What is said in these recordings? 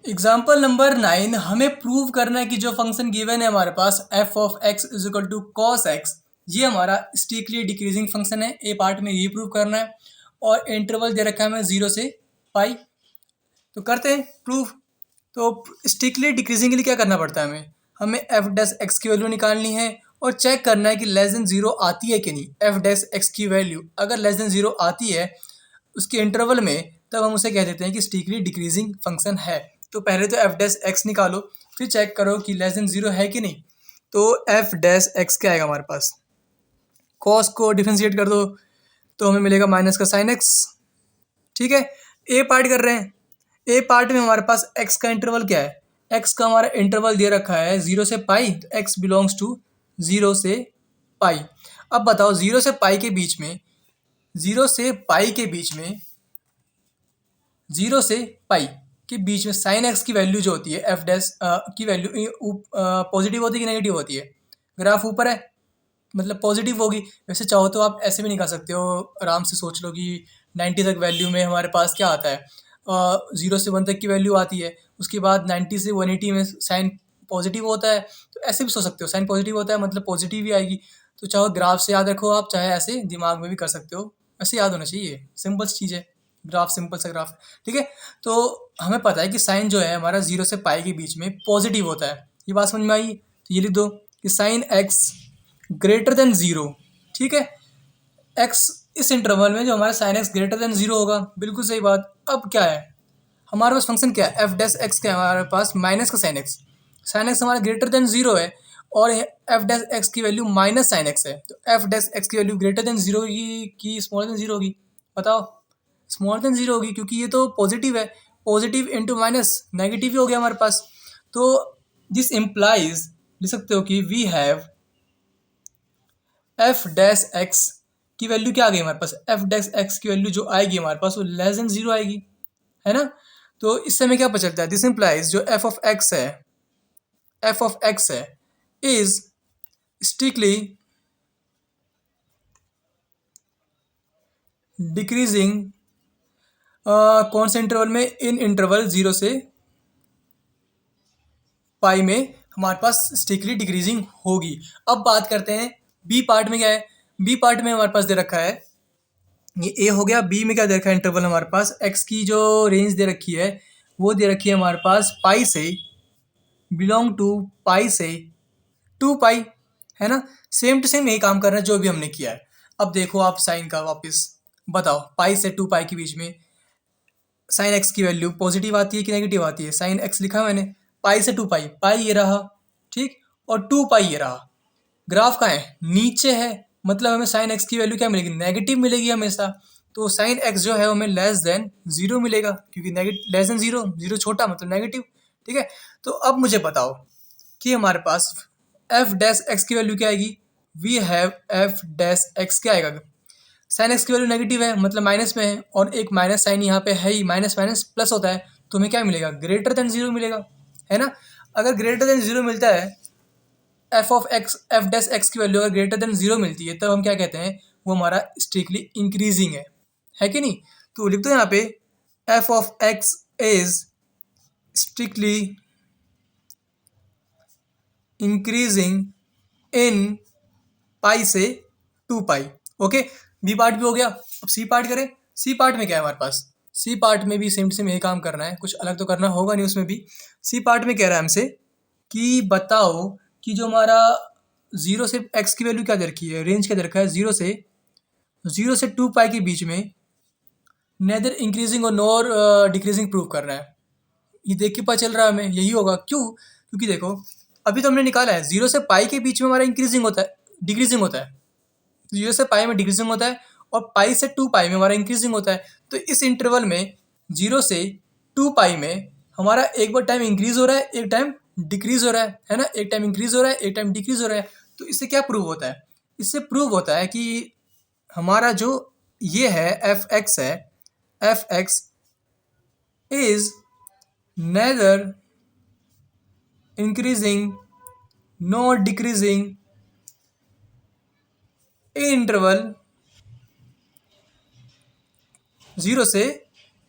Example number 9 हमें prove करना है कि जो फंक्शन गिवन है हमारे पास f of x is equal to cos x, ये हमारा स्ट्रिक्टली डिक्रीजिंग फंक्शन है। ए पार्ट में ये प्रूव करना है और इंटरवल दे रखा है हमें 0 से पाई। तो करते हैं प्रूफ। तो स्ट्रिक्टली डिक्रीजिंग के लिए क्या करना पड़ता है हमें एफ डैश एक्स की वैल्यू निकालनी है और चेक करना है कि लेस देन 0 आती है कि नहीं। एफ डैश एक्स की वैल्यू अगर लेस देन 0 आती है उसके इंटरवल में, तब हम उसे कह देते हैं कि स्ट्रिक्टली डिक्रीजिंग फंक्शन है। तो पहले तो एफ डैश एक्स निकालो, फिर चेक करो कि लेस देन 0 है कि नहीं। तो एफ डैश एक्स क्या आएगा हमारे पास, कॉस को डिफ्रेंशिएट कर दो तो हमें मिलेगा माइनस का साइन एक्स। ठीक है, ए पार्ट कर रहे हैं। ए पार्ट में हमारे पास एक्स का इंटरवल क्या है, एक्स का हमारा इंटरवल दे रखा है 0 से पाई, तो एक्स बिलोंग्स टू 0 से पाई। अब बताओ 0 से पाई के बीच में, 0 से पाई के बीच में, 0 से पाई के बीच में साइन एक्स की वैल्यू जो होती है एफ डैश की वैल्यू पॉजिटिव होती है कि नेगेटिव होती है। ग्राफ ऊपर है मतलब पॉजिटिव होगी। वैसे चाहो तो आप ऐसे भी निकाल सकते हो, आराम से सोच लो कि 90 तक वैल्यू में हमारे पास क्या आता है, 0 से 1 तक की वैल्यू आती है, उसके बाद 90 से 180 में साइन पॉजिटिव होता है। तो ऐसे भी सोच सकते हो, साइन पॉजिटिव होता है मतलब पॉजिटिव ही आएगी। तो चाहो ग्राफ से याद रखो आप, चाहे ऐसे दिमाग में भी कर सकते हो, ऐसे याद होना चाहिए, सिंपल सी चीज़ है। ग्राफ सिंपल सा ग्राफ, ठीक है। तो हमें पता है कि साइन जो है हमारा 0 से पाई के बीच में पॉजिटिव होता है, ये बात समझ में आई। तो ये लिख दो कि साइन एक्स ग्रेटर देन 0, ठीक है। एक्स इस इंटरवल में जो हमारा साइन एक्स ग्रेटर देन 0 होगा, बिल्कुल सही बात। अब क्या है हमारे पास फंक्शन, क्या है एफ डैश एक्स, क्या है हमारे पास माइनस का साइन एक्स। साइन एक्स हमारा ग्रेटर देन 0 है और एफ डैश एक्स की वैल्यू माइनस साइन एक्स है। तो एफ डैश एक्स की वैल्यू ग्रेटर देन 0 की स्मॉलर देन 0 होगी, बताओ। स्मॉलर देन 0 होगी क्योंकि ये तो पॉजिटिव है, पॉजिटिव इंटू माइनस नेगेटिव ही हो गया हमारे पास। तो दिस इम्प्लाइज, लिख सकते हो कि we have F dash X की वैल्यू क्या आ गई हमारे पास, एफ डैश एक्स की वैल्यू जो आएगी हमारे पास वो लेस देन 0 आएगी, है ना। तो इससे हमें क्या पता चलता है, दिस इम्प्लाइज जो एफ ऑफ एक्स है, एफ ऑफ एक्स है इज स्ट्रिक्टली डिक्रीजिंग, कौन से इंटरवल में, इन इंटरवल 0 से पाई में हमारे पास स्ट्रिक्टली डिक्रीजिंग होगी। अब बात करते हैं बी पार्ट में क्या है। बी पार्ट में हमारे पास दे रखा है, ये ए हो गया। बी में क्या दे रखा है इंटरवल हमारे पास, एक्स की जो रेंज दे रखी है वो दे रखी है हमारे पास पाई से, बिलोंग टू पाई से 2 पाई, है ना। सेम टू सेम यही काम कर रहा है जो भी हमने किया है। अब देखो आप साइन का वापस बताओ, पाई से 2 पाई के बीच में साइन एक्स की वैल्यू पॉजिटिव आती है कि नेगेटिव आती है। साइन एक्स लिखा है मैंने, पाई से 2 पाई, पाई ये रहा, ठीक, और 2 पाई ये रहा। ग्राफ कहाँ है, नीचे है, मतलब हमें साइन एक्स की वैल्यू क्या मिलेगी, नेगेटिव मिलेगी हमेशा। तो साइन एक्स जो है हमें लेस देन 0 मिलेगा क्योंकि नेगेटिव लेस देन 0, 0 छोटा मतलब नेगेटिव, ठीक है। तो अब मुझे बताओ कि हमारे पास एफ डैश एक्स की वैल्यू क्या आएगी, we have F dash X क्या आएगा, साइन एक्स की वैल्यू नेगेटिव है मतलब माइनस में है, और एक माइनस साइन यहाँ पे है ही, माइनस माइनस प्लस होता है, तो हमें क्या मिलेगा, ग्रेटर देन 0 मिलेगा, है ना। अगर ग्रेटर देन 0 मिलता है, F of x, F dash X की वैल्यू अगर ग्रेटर देन 0 मिलती है, तब हम क्या कहते हैं, वो हमारा स्ट्रिक्टली इंक्रीजिंग है कि नहीं। तो लिख दो यहाँ पे f of x is strictly increasing in pi से 2 पाई। ओके, बी पार्ट भी हो गया। अब सी पार्ट करें। सी पार्ट में क्या है हमारे पास, सी पार्ट में भी सेम टू सेम यही काम करना है, कुछ अलग तो करना होगा नहीं उसमें भी। सी पार्ट में कह रहा है हमसे कि बताओ कि जो हमारा 0 से एक्स की वैल्यू क्या दे रखी है, रेंज क्या दे रखा है, 0 से 2 पाई के बीच में नेदर इंक्रीजिंग और नॉर डिक्रीजिंग प्रूव करना है। ये देख के पता चल रहा है हमें यही होगा, क्यों, क्योंकि देखो अभी तो हमने निकाला है 0 से पाई के बीच में हमारा इंक्रीजिंग होता है, डिक्रीजिंग होता है। 0 से पाई में डिक्रीजिंग होता है और पाई से 2 पाई में हमारा इंक्रीजिंग होता है। तो इस इंटरवल में 0 से 2 पाई में हमारा एक बार टाइम इंक्रीज हो रहा है, एक टाइम डिक्रीज हो रहा है ना, एक टाइम इंक्रीज हो रहा है, एक टाइम डिक्रीज हो रहा है। तो इससे क्या प्रूव होता है, इससे प्रूव होता है कि हमारा जो ये है एफ एक्स है, F x is nether increasing nor decreasing in interval 0 से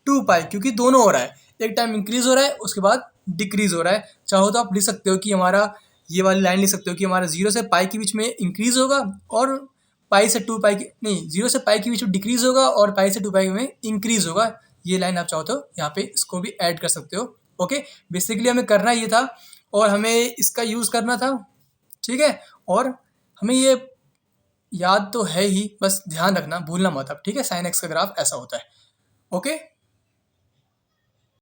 2 पाई, क्योंकि दोनों हो रहा है, एक टाइम इंक्रीज हो रहा है, उसके बाद डिक्रीज हो रहा है। चाहो तो आप लिख सकते हो कि हमारा ये वाली लाइन लिख सकते हो कि हमारा 0 से पाई के बीच में इंक्रीज होगा और पाई से 2 पाई के नहीं 0 से पाई के बीच में डिक्रीज होगा और पाई से 2 पाई में इंक्रीज होगा। ये लाइन आप चाहो तो यहाँ पे इसको भी ऐड कर सकते हो। ओके, बेसिकली हमें करना ये था और हमें इसका यूज़ करना था, ठीक है। और हमें ये याद तो है ही, बस ध्यान रखना, भूलना मत अब, ठीक है। साइन एक्स का ग्राफ ऐसा होता है। ओके।